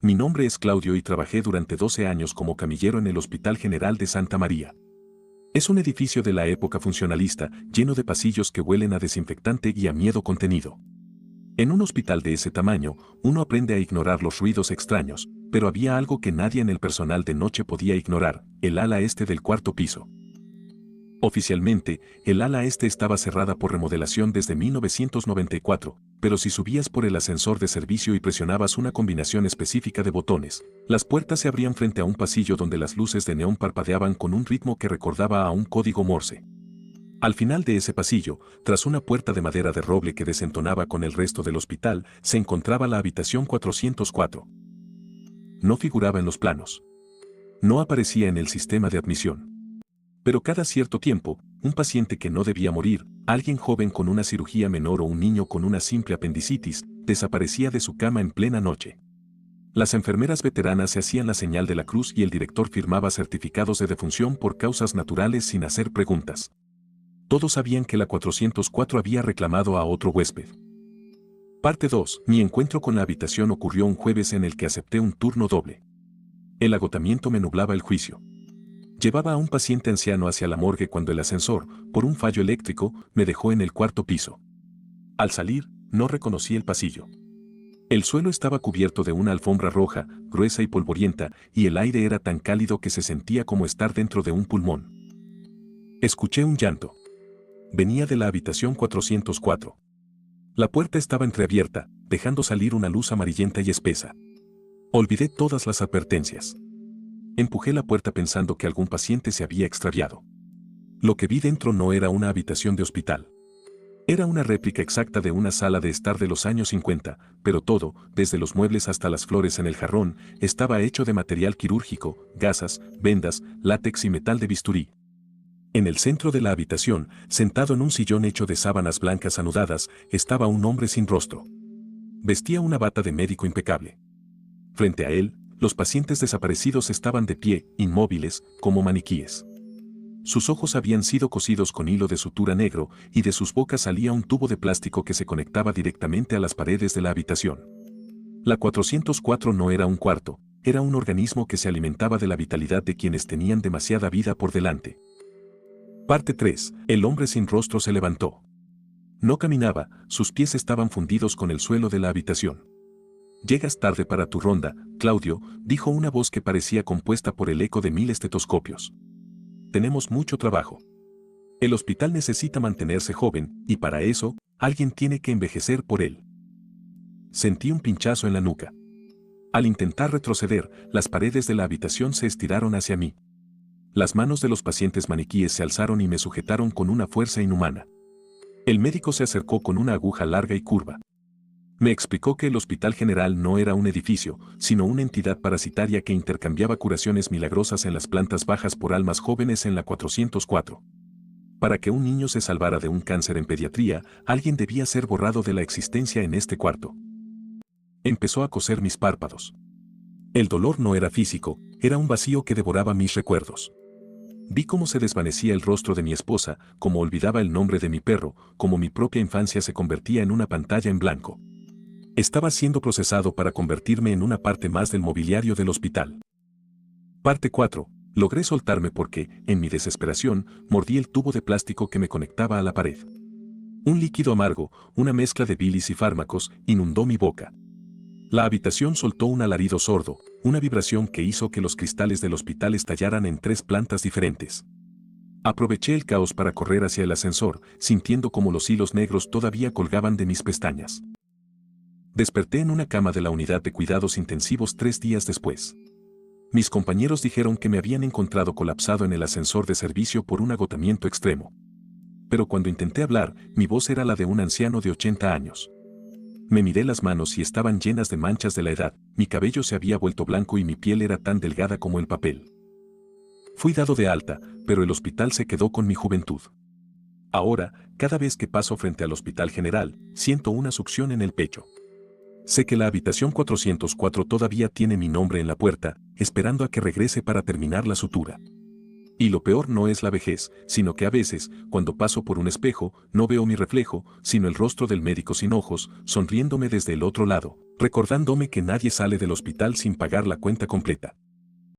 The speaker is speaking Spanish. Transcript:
Mi nombre es Claudio y trabajé durante 12 años como camillero en el Hospital General de Santa María. Es un edificio de la época funcionalista, lleno de pasillos que huelen a desinfectante y a miedo contenido. En un hospital de ese tamaño, uno aprende a ignorar los ruidos extraños, pero había algo que nadie en el personal de noche podía ignorar: el ala este del cuarto piso. Oficialmente, el ala este estaba cerrada por remodelación desde 1994, pero si subías por el ascensor de servicio y presionabas una combinación específica de botones, las puertas se abrían frente a un pasillo donde las luces de neón parpadeaban con un ritmo que recordaba a un código Morse. Al final de ese pasillo, tras una puerta de madera de roble que desentonaba con el resto del hospital, se encontraba la habitación 404. No figuraba en los planos. No aparecía en el sistema de admisión. Pero cada cierto tiempo, un paciente que no debía morir, alguien joven con una cirugía menor o un niño con una simple apendicitis, desaparecía de su cama en plena noche. Las enfermeras veteranas se hacían la señal de la cruz y el director firmaba certificados de defunción por causas naturales sin hacer preguntas. Todos sabían que la 404 había reclamado a otro huésped. Parte 2. Mi encuentro con la habitación ocurrió un jueves en el que acepté un turno doble. El agotamiento me nublaba el juicio. Llevaba a un paciente anciano hacia la morgue cuando el ascensor, por un fallo eléctrico, me dejó en el cuarto piso. Al salir, no reconocí el pasillo. El suelo estaba cubierto de una alfombra roja, gruesa y polvorienta, y el aire era tan cálido que se sentía como estar dentro de un pulmón. Escuché un llanto. Venía de la habitación 404. La puerta estaba entreabierta, dejando salir una luz amarillenta y espesa. Olvidé todas las advertencias. Empujé la puerta pensando que algún paciente se había extraviado. Lo que vi dentro no era una habitación de hospital. Era una réplica exacta de una sala de estar de los años 50, pero todo, desde los muebles hasta las flores en el jarrón, estaba hecho de material quirúrgico, gasas, vendas, látex y metal de bisturí. En el centro de la habitación, sentado en un sillón hecho de sábanas blancas anudadas, estaba un hombre sin rostro. Vestía una bata de médico impecable. Frente a él, los pacientes desaparecidos estaban de pie, inmóviles, como maniquíes. Sus ojos habían sido cosidos con hilo de sutura negro y de sus bocas salía un tubo de plástico que se conectaba directamente a las paredes de la habitación. La 404 no era un cuarto, era un organismo que se alimentaba de la vitalidad de quienes tenían demasiada vida por delante. Parte 3. El hombre sin rostro se levantó. No caminaba, sus pies estaban fundidos con el suelo de la habitación. «Llegas tarde para tu ronda, Claudio», dijo una voz que parecía compuesta por el eco de 1000 estetoscopios. «Tenemos mucho trabajo. El hospital necesita mantenerse joven, y para eso, alguien tiene que envejecer por él». Sentí un pinchazo en la nuca. Al intentar retroceder, las paredes de la habitación se estiraron hacia mí. Las manos de los pacientes maniquíes se alzaron y me sujetaron con una fuerza inhumana. El médico se acercó con una aguja larga y curva. Me explicó que el Hospital General no era un edificio, sino una entidad parasitaria que intercambiaba curaciones milagrosas en las plantas bajas por almas jóvenes en la 404. Para que un niño se salvara de un cáncer en pediatría, alguien debía ser borrado de la existencia en este cuarto. Empezó a coser mis párpados. El dolor no era físico, era un vacío que devoraba mis recuerdos. Vi cómo se desvanecía el rostro de mi esposa, cómo olvidaba el nombre de mi perro, cómo mi propia infancia se convertía en una pantalla en blanco. Estaba siendo procesado para convertirme en una parte más del mobiliario del hospital. Parte 4. Logré soltarme porque, en mi desesperación, mordí el tubo de plástico que me conectaba a la pared. Un líquido amargo, una mezcla de bilis y fármacos, inundó mi boca. La habitación soltó un alarido sordo, una vibración que hizo que los cristales del hospital estallaran en 3 plantas diferentes. Aproveché el caos para correr hacia el ascensor, sintiendo como los hilos negros todavía colgaban de mis pestañas. Desperté en una cama de la unidad de cuidados intensivos 3 días después. Mis compañeros dijeron que me habían encontrado colapsado en el ascensor de servicio por un agotamiento extremo. Pero cuando intenté hablar, mi voz era la de un anciano de 80 años. Me miré las manos y estaban llenas de manchas de la edad, mi cabello se había vuelto blanco y mi piel era tan delgada como el papel. Fui dado de alta, pero el hospital se quedó con mi juventud. Ahora, cada vez que paso frente al Hospital General, siento una succión en el pecho. Sé que la habitación 404 todavía tiene mi nombre en la puerta, esperando a que regrese para terminar la sutura. Y lo peor no es la vejez, sino que a veces, cuando paso por un espejo, no veo mi reflejo, sino el rostro del médico sin ojos, sonriéndome desde el otro lado, recordándome que nadie sale del hospital sin pagar la cuenta completa.